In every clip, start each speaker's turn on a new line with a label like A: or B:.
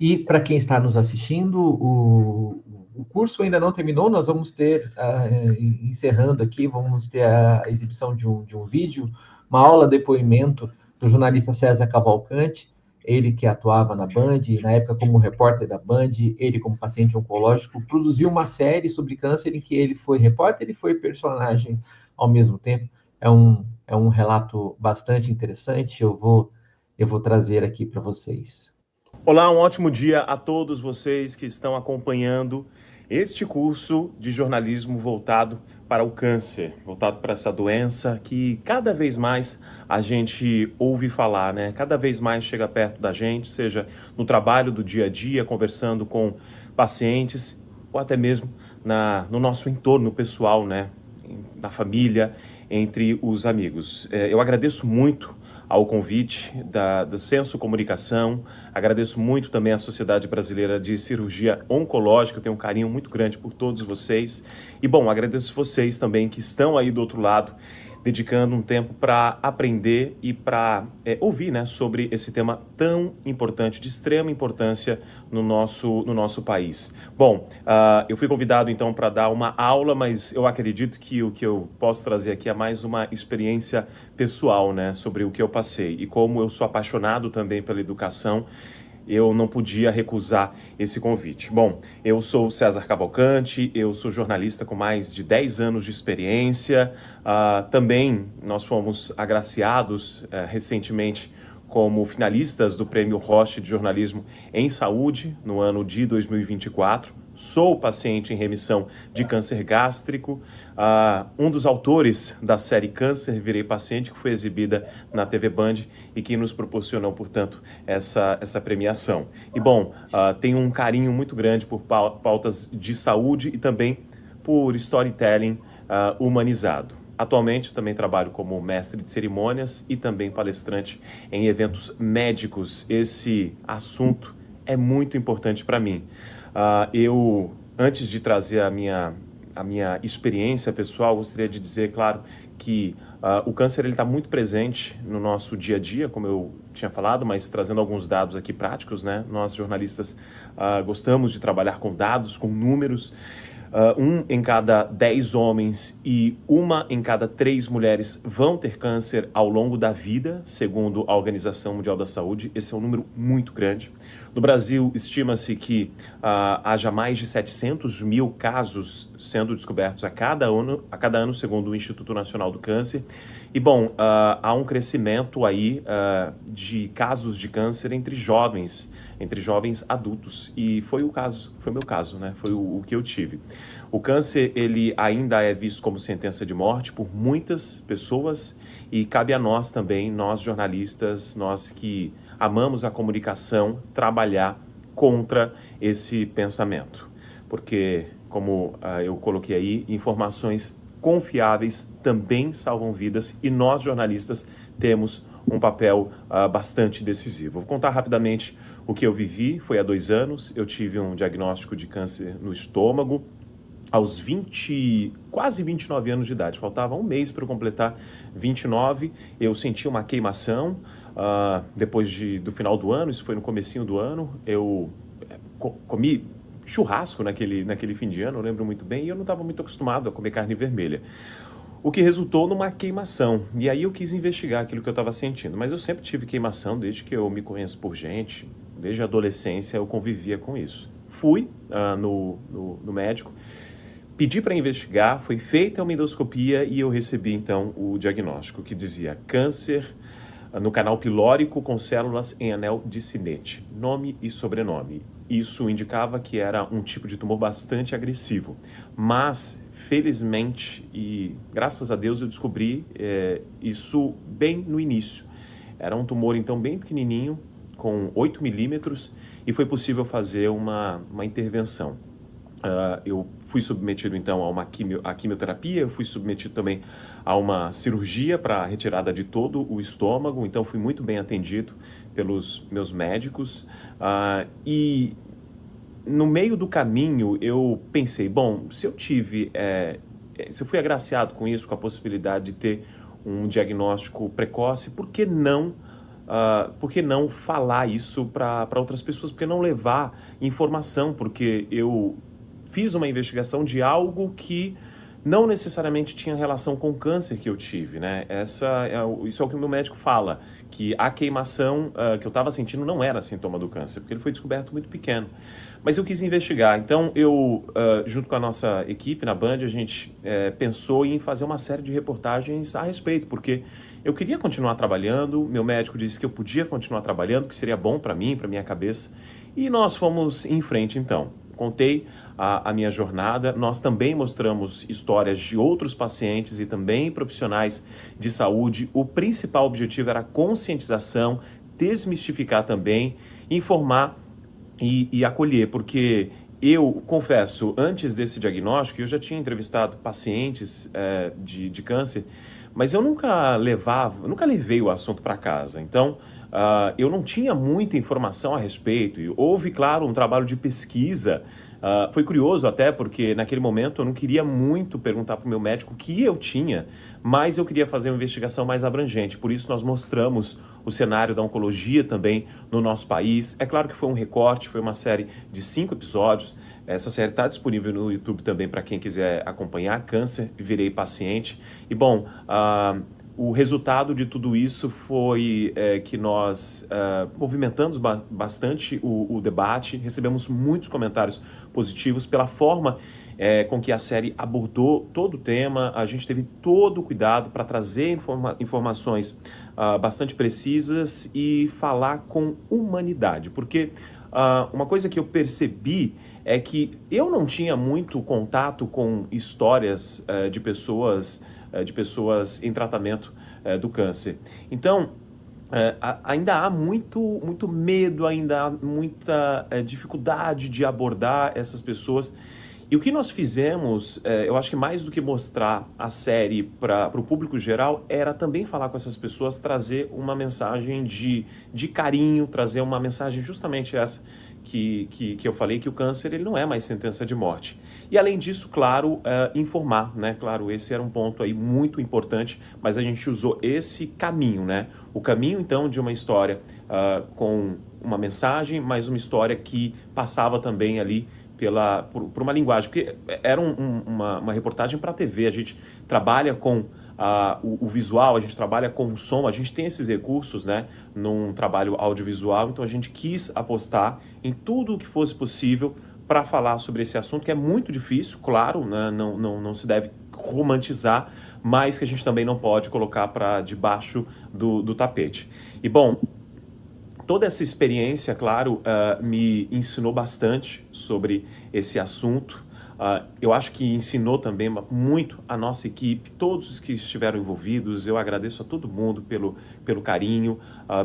A: E para quem está nos assistindo, o curso ainda não terminou, nós vamos ter, encerrando aqui, vamos ter a exibição de um vídeo, uma aula depoimento do jornalista César Cavalcante, ele que atuava na Band, na época como repórter da Band, ele como paciente oncológico, produziu uma série sobre câncer em que ele foi repórter e foi personagem ao mesmo tempo. É um relato bastante interessante, eu vou trazer aqui para vocês.
B: Olá, um ótimo dia a todos vocês que estão acompanhando este curso de jornalismo voltado para o câncer, voltado para essa doença que cada vez mais a gente ouve falar, né? Cada vez mais chega perto da gente, seja no trabalho do dia a dia, conversando com pacientes, ou até mesmo no nosso entorno pessoal, né? Na família, entre os amigos. Eu agradeço muito ao convite da Senso Comunicação. Agradeço muito também à Sociedade Brasileira de Cirurgia Oncológica. Eu tenho um carinho muito grande por todos vocês. E, bom, agradeço vocês também que estão aí do outro lado, dedicando um tempo para aprender e para ouvir, né, sobre esse tema tão importante, de extrema importância no nosso país. Bom, eu fui convidado então para dar uma aula, mas eu acredito que o que eu posso trazer aqui é mais uma experiência pessoal, né, sobre o que eu passei. E como eu sou apaixonado também pela educação, eu não podia recusar esse convite. Bom, eu sou César Cavalcante, eu sou jornalista com mais de 10 anos de experiência. Também nós fomos agraciados recentemente como finalistas do Prêmio Roche de Jornalismo em Saúde no ano de 2024. Sou paciente em remissão de câncer gástrico, um dos autores da série Câncer Virei Paciente, que foi exibida na TV Band e que nos proporcionou, portanto, essa premiação. E, bom, tenho um carinho muito grande por pautas de saúde e também por storytelling humanizado. Atualmente, eu também trabalho como mestre de cerimônias e também palestrante em eventos médicos. Esse assunto é muito importante para mim. Antes de trazer a minha experiência pessoal, gostaria de dizer, claro, que o câncer está muito presente no nosso dia a dia, como eu tinha falado, mas trazendo alguns dados aqui práticos, né? Nós, jornalistas, gostamos de trabalhar com dados, com números. Um em cada 10 homens e uma em cada 3 mulheres vão ter câncer ao longo da vida, segundo a Organização Mundial da Saúde. Esse é um número muito grande. No Brasil, estima-se que haja mais de 700 mil casos sendo descobertos a cada ano, segundo o Instituto Nacional do Câncer. E, bom, há um crescimento aí de casos de câncer entre jovens adultos, e foi o meu caso, né? Foi o que eu tive. O câncer, ele ainda é visto como sentença de morte por muitas pessoas e cabe a nós também, nós jornalistas, nós que amamos a comunicação, trabalhar contra esse pensamento. Porque, como eu coloquei aí, informações confiáveis também salvam vidas e nós jornalistas temos um papel bastante decisivo. Vou contar rapidamente o que eu vivi. Foi há 2 anos, eu tive um diagnóstico de câncer no estômago, aos quase 29 anos de idade. Faltava um mês para eu completar 29, eu senti uma queimação, depois do final do ano, isso foi no comecinho do ano, eu comi churrasco naquele fim de ano, eu lembro muito bem, e eu não estava muito acostumado a comer carne vermelha. O que resultou numa queimação. E aí eu quis investigar aquilo que eu estava sentindo. Mas eu sempre tive queimação desde que eu me conheço por gente. Desde a adolescência eu convivia com isso. Fui no médico, pedi para investigar, foi feita uma endoscopia e eu recebi então o diagnóstico que dizia câncer no canal pilórico com células em anel de Synnet, nome e sobrenome. Isso indicava que era um tipo de tumor bastante agressivo, mas felizmente e graças a Deus eu descobri isso bem no início. Era um tumor então bem pequenininho, com 8 milímetros, e foi possível fazer uma intervenção. Eu fui submetido então a quimioterapia, eu fui submetido também a uma cirurgia para retirada de todo o estômago, então fui muito bem atendido pelos meus médicos. E no meio do caminho eu pensei, bom, se eu fui agraciado com isso, com a possibilidade de ter um diagnóstico precoce, por que não por que não falar isso para outras pessoas? Por que não levar informação? Porque eu fiz uma investigação de algo que não necessariamente tinha relação com o câncer que eu tive, né? Isso é o que o meu médico fala, que a queimação que eu estava sentindo não era sintoma do câncer, porque ele foi descoberto muito pequeno. Mas eu quis investigar, então junto com a nossa equipe na Band, a gente pensou em fazer uma série de reportagens a respeito, porque eu queria continuar trabalhando, meu médico disse que eu podia continuar trabalhando, que seria bom para mim, para minha cabeça, e nós fomos em frente então. Contei a minha jornada, nós também mostramos histórias de outros pacientes e também profissionais de saúde. O principal objetivo era a conscientização, desmistificar também, informar e acolher, porque eu confesso, antes desse diagnóstico, eu já tinha entrevistado pacientes de câncer, mas eu nunca levei o assunto para casa. Então, eu não tinha muita informação a respeito. E houve, claro, um trabalho de pesquisa. Foi curioso até porque naquele momento eu não queria muito perguntar para o meu médico o que eu tinha, mas eu queria fazer uma investigação mais abrangente. Por isso nós mostramos o cenário da oncologia também no nosso país. É claro que foi um recorte, foi uma série de 5 episódios. Essa série está disponível no YouTube também para quem quiser acompanhar. Câncer, virei paciente. E bom, o resultado de tudo isso foi que nós movimentamos bastante o debate, recebemos muitos comentários positivos pela forma com que a série abordou todo o tema. A gente teve todo o cuidado para trazer informações bastante precisas e falar com humanidade, porque uma coisa que eu percebi é que eu não tinha muito contato com histórias de pessoas em tratamento do câncer. Então, ainda há muito medo, ainda há muita dificuldade de abordar essas pessoas. E o que nós fizemos, eu acho que mais do que mostrar a série para o público geral, era também falar com essas pessoas, trazer uma mensagem de carinho, trazer uma mensagem justamente essa que eu falei, que o câncer ele não é mais sentença de morte. E além disso, claro, informar, né? Claro, esse era um ponto aí muito importante, mas a gente usou esse caminho, né? O caminho, então, de uma história com uma mensagem, mas uma história que passava também ali por uma linguagem, porque era uma reportagem para a TV, a gente trabalha com o visual, a gente trabalha com o som, a gente tem esses recursos, né, num trabalho audiovisual, então a gente quis apostar em tudo o que fosse possível para falar sobre esse assunto, que é muito difícil, claro, né, não se deve romantizar, mas que a gente também não pode colocar para debaixo do tapete. E bom, toda essa experiência, claro, me ensinou bastante sobre esse assunto. Eu acho que ensinou também muito a nossa equipe, todos os que estiveram envolvidos. Eu agradeço a todo mundo pelo carinho,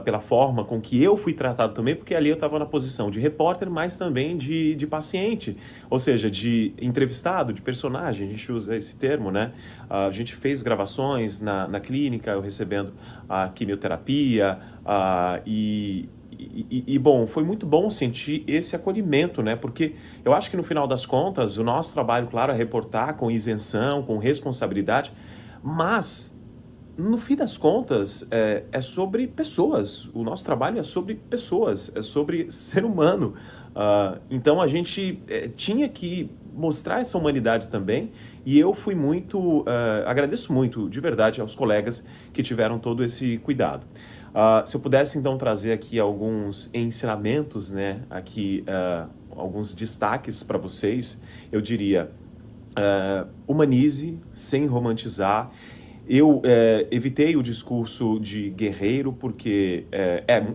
B: pela forma com que eu fui tratado também, porque ali eu estava na posição de repórter, mas também de paciente, ou seja, de entrevistado, de personagem, a gente usa esse termo, né? A gente fez gravações na clínica, eu recebendo a quimioterapia, bom, foi muito bom sentir esse acolhimento, né? Porque eu acho que no final das contas, o nosso trabalho, claro, é reportar com isenção, com responsabilidade, mas no fim das contas é sobre pessoas. O nosso trabalho é sobre pessoas, é sobre ser humano. Então a gente tinha que mostrar essa humanidade também, e eu fui agradeço muito, de verdade, aos colegas que tiveram todo esse cuidado. Se eu pudesse então trazer aqui alguns ensinamentos, né, aqui alguns destaques para vocês, eu diria, humanize sem romantizar. Eu evitei o discurso de guerreiro porque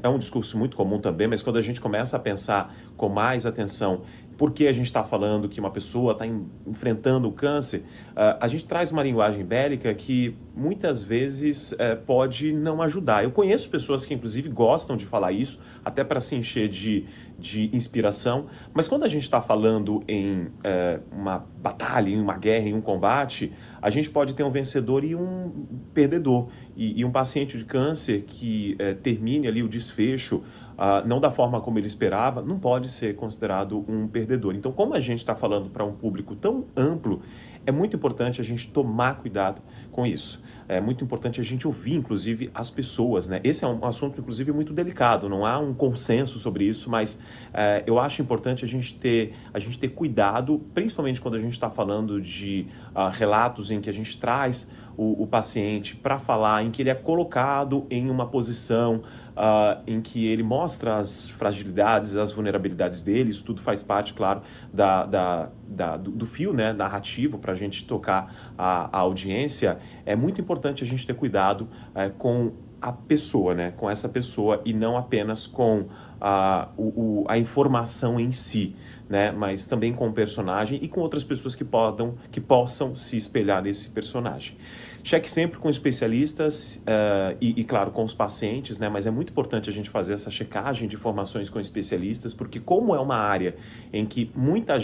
B: é um discurso muito comum também, mas quando a gente começa a pensar com mais atenção por que a gente está falando que uma pessoa está enfrentando o câncer, a gente traz uma linguagem bélica que muitas vezes pode não ajudar. Eu conheço pessoas que inclusive gostam de falar isso, até para se encher de inspiração, mas quando a gente está falando em uma batalha, em uma guerra, em um combate, a gente pode ter um vencedor e um perdedor. E um paciente de câncer que termine ali o desfecho não da forma como ele esperava, não pode ser considerado um perdedor. Então, como a gente está falando para um público tão amplo, é muito importante a gente tomar cuidado com isso. É muito importante a gente ouvir, inclusive, as pessoas, né? Esse é um assunto, inclusive, muito delicado, não há um consenso sobre isso, mas eu acho importante a gente ter cuidado, principalmente quando a gente está falando de relatos em que a gente traz o paciente para falar, em que ele é colocado em uma posição em que ele mostra as fragilidades, as vulnerabilidades dele. Isso tudo faz parte, claro, do fio, né, narrativo para a gente tocar a audiência. É muito importante a gente ter cuidado com a pessoa, né, com essa pessoa, e não apenas com a informação em si, né, mas também com o personagem e com outras pessoas que possam se espelhar nesse personagem. Cheque sempre com especialistas e, claro, com os pacientes, né, mas é muito importante a gente fazer essa checagem de informações com especialistas, porque como é uma área em que muitos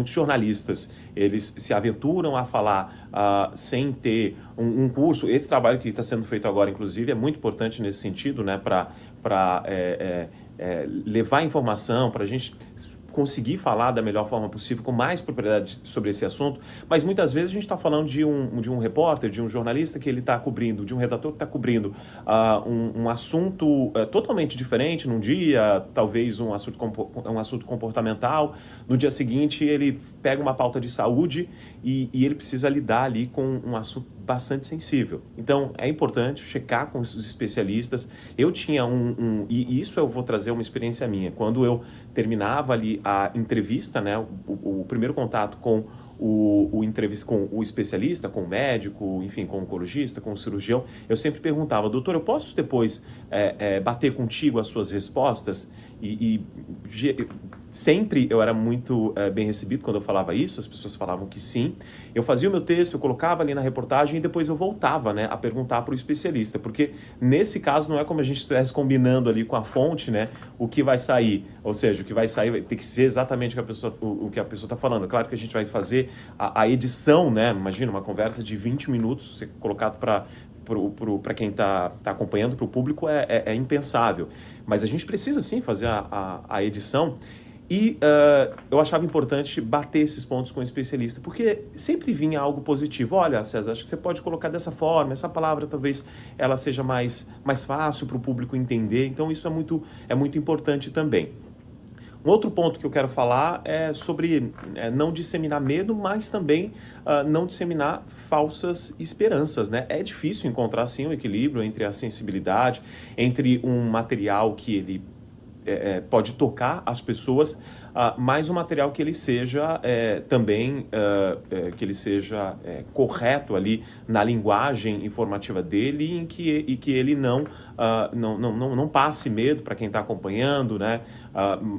B: jornalistas, eles se aventuram a falar sem ter um curso. Esse trabalho que está sendo feito agora, inclusive, é muito importante nesse sentido, né, para levar informação, para a gente conseguir falar da melhor forma possível, com mais propriedade sobre esse assunto, mas muitas vezes a gente está falando de um repórter, de um jornalista que ele está cobrindo, de um redator que está cobrindo um assunto totalmente diferente num dia, talvez um assunto comportamental. No dia seguinte ele pega uma pauta de saúde e ele precisa lidar ali com um assunto bastante sensível. Então é importante checar com os especialistas. Eu tinha e isso eu vou trazer uma experiência minha. Quando eu terminava ali a entrevista, né, o primeiro contato com com o especialista, com o médico, enfim, com o oncologista, com o cirurgião, eu sempre perguntava: doutor, eu posso depois bater contigo as suas respostas? Sempre eu era muito bem recebido quando eu falava isso, as pessoas falavam que sim. Eu fazia o meu texto, eu colocava ali na reportagem e depois eu voltava, né, a perguntar para o especialista, porque nesse caso não é como a gente estivesse combinando ali com a fonte, né, o que vai sair, ou seja, o que vai sair vai ter que ser exatamente o que a pessoa está falando. Claro que a gente vai fazer a edição, né, imagina uma conversa de 20 minutos ser colocado para quem está acompanhando, para o público, é impensável. Mas a gente precisa sim fazer a edição. E eu achava importante bater esses pontos com o especialista, porque sempre vinha algo positivo. Olha, César, acho que você pode colocar dessa forma, essa palavra talvez ela seja mais fácil para o público entender. Então isso é muito importante também. Um outro ponto que eu quero falar é sobre não disseminar medo, mas também não disseminar falsas esperanças, né? É difícil encontrar, sim, um equilíbrio entre a sensibilidade, entre um material que ele pode tocar as pessoas, mas um material que ele seja também que ele seja correto ali na linguagem informativa dele, e que ele não passe medo para quem está acompanhando, né?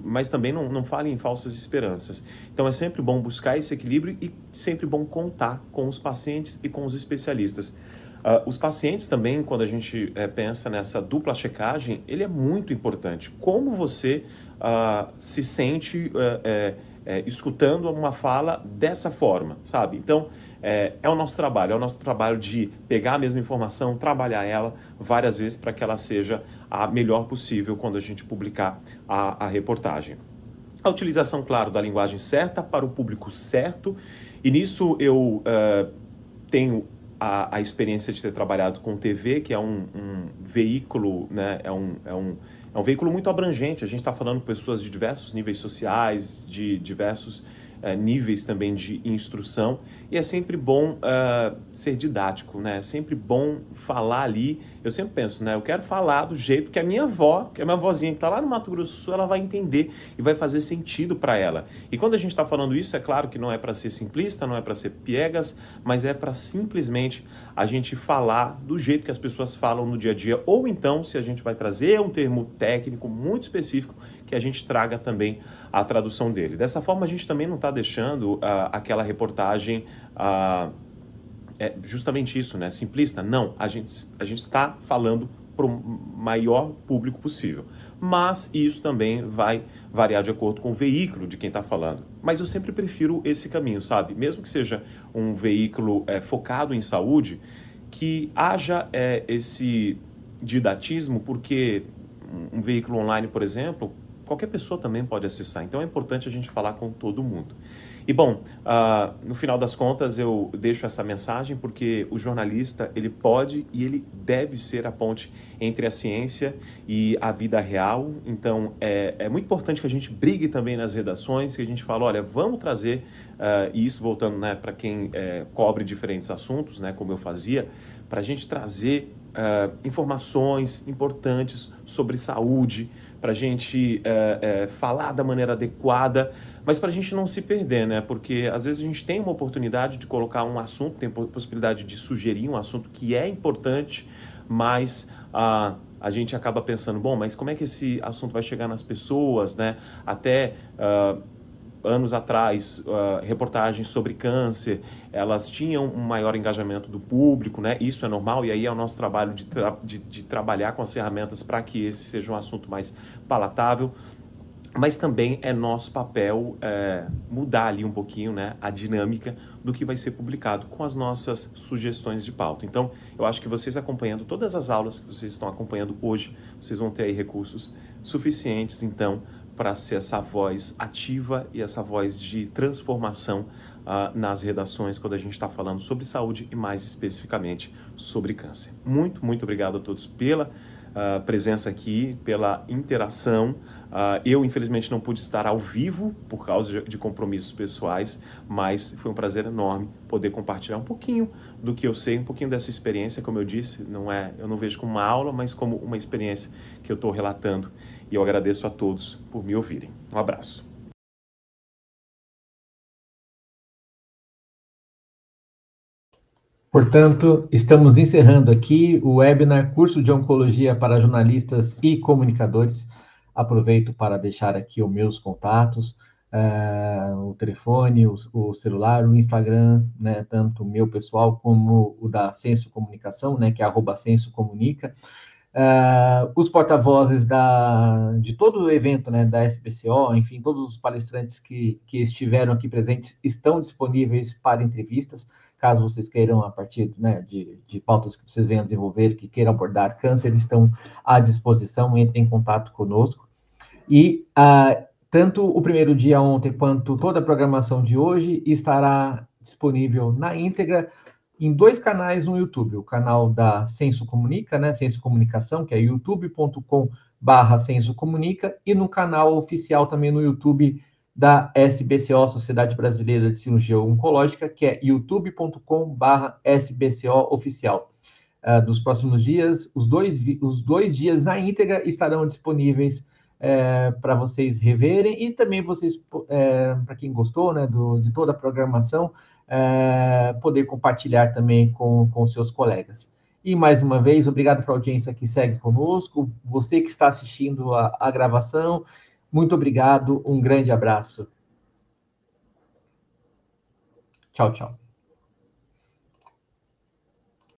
B: Mas também não fale em falsas esperanças. Então é sempre bom buscar esse equilíbrio e sempre bom contar com os pacientes e com os especialistas. Os pacientes também, quando a gente pensa nessa dupla checagem, ele é muito importante. Como você se sente escutando uma fala dessa forma, sabe? Então, é o nosso trabalho de pegar a mesma informação, trabalhar ela várias vezes para que ela seja a melhor possível quando a gente publicar a reportagem. A utilização, claro, da linguagem certa para o público certo, e nisso eu tenho a experiência de ter trabalhado com TV, que é um veículo, né, é um veículo muito abrangente. A gente está falando com pessoas de diversos níveis sociais, de diversos níveis também de instrução, e é sempre bom ser didático, né? É sempre bom falar ali. Eu sempre penso, né? Eu quero falar do jeito que a minha avó, que é a minha vozinha que está lá no Mato Grosso do Sul, ela vai entender e vai fazer sentido para ela. E quando a gente está falando isso, é claro que não é para ser simplista, não é para ser piegas, mas é para simplesmente a gente falar do jeito que as pessoas falam no dia a dia, ou então, se a gente vai trazer um termo técnico muito específico, que a gente traga também a tradução dele. Dessa forma, a gente também não está deixando aquela reportagem justamente isso, né? Simplista. Não, a gente está falando para o maior público possível. Mas isso também vai variar de acordo com o veículo de quem está falando. Mas eu sempre prefiro esse caminho, sabe? Mesmo que seja um veículo focado em saúde, que haja esse didatismo, porque um veículo online, por exemplo, qualquer pessoa também pode acessar. Então é importante a gente falar com todo mundo. E bom, no final das contas eu deixo essa mensagem porque o jornalista, ele pode e ele deve ser a ponte entre a ciência e a vida real. Então é muito importante que a gente brigue também nas redações, que a gente fala, olha, vamos trazer, e isso voltando, né, para quem cobre diferentes assuntos, né, como eu fazia, para a gente trazer informações importantes sobre saúde, para a gente falar da maneira adequada, mas para a gente não se perder, né? Porque às vezes a gente tem uma oportunidade de colocar um assunto, tem possibilidade de sugerir um assunto que é importante, mas a gente acaba pensando, bom, mas como é que esse assunto vai chegar nas pessoas, né? Até anos atrás, reportagens sobre câncer, elas tinham um maior engajamento do público, né? Isso é normal, e aí é o nosso trabalho de trabalhar com as ferramentas para que esse seja um assunto mais palatável. Mas também é nosso papel mudar ali um pouquinho, né, a dinâmica do que vai ser publicado com as nossas sugestões de pauta. Então, eu acho que vocês acompanhando todas as aulas que vocês estão acompanhando hoje, vocês vão ter aí recursos suficientes, então, para ser essa voz ativa e essa voz de transformação nas redações quando a gente está falando sobre saúde e mais especificamente sobre câncer. Muito, muito obrigado a todos pela presença aqui, pela interação. Eu, infelizmente, não pude estar ao vivo por causa de compromissos pessoais, mas foi um prazer enorme poder compartilhar um pouquinho do que eu sei, um pouquinho dessa experiência, como eu disse, eu não vejo como uma aula, mas como uma experiência que eu estou relatando. E eu agradeço a todos por me ouvirem. Um abraço.
A: Portanto, estamos encerrando aqui o webinar Curso de Oncologia para Jornalistas e Comunicadores. Aproveito para deixar aqui os meus contatos, o telefone, o celular, o Instagram, né, tanto o meu pessoal como o da Senso Comunicação, né, que é @sensocomunica. Os porta-vozes de todo o evento, né, da SBCO, enfim, todos os palestrantes que estiveram aqui presentes estão disponíveis para entrevistas, caso vocês queiram, a partir, né, de pautas que vocês venham desenvolver, que queiram abordar câncer, estão à disposição, entrem em contato conosco. E tanto o primeiro dia ontem quanto toda a programação de hoje estará disponível na íntegra em 2 canais no YouTube, o canal da Senso Comunica, né, Senso Comunicação, que é youtube.com/Senso Comunica, e no canal oficial também no YouTube da SBCO, Sociedade Brasileira de Cirurgia Oncológica, que é youtube.com/SBCO Oficial. Dos próximos dias, os dois dias na íntegra estarão disponíveis para vocês reverem, e também vocês, para quem gostou, né, de toda a programação, poder compartilhar também com seus colegas. E, mais uma vez, obrigado pela audiência que segue conosco, você que está assistindo a gravação, muito obrigado, um grande abraço. Tchau, tchau.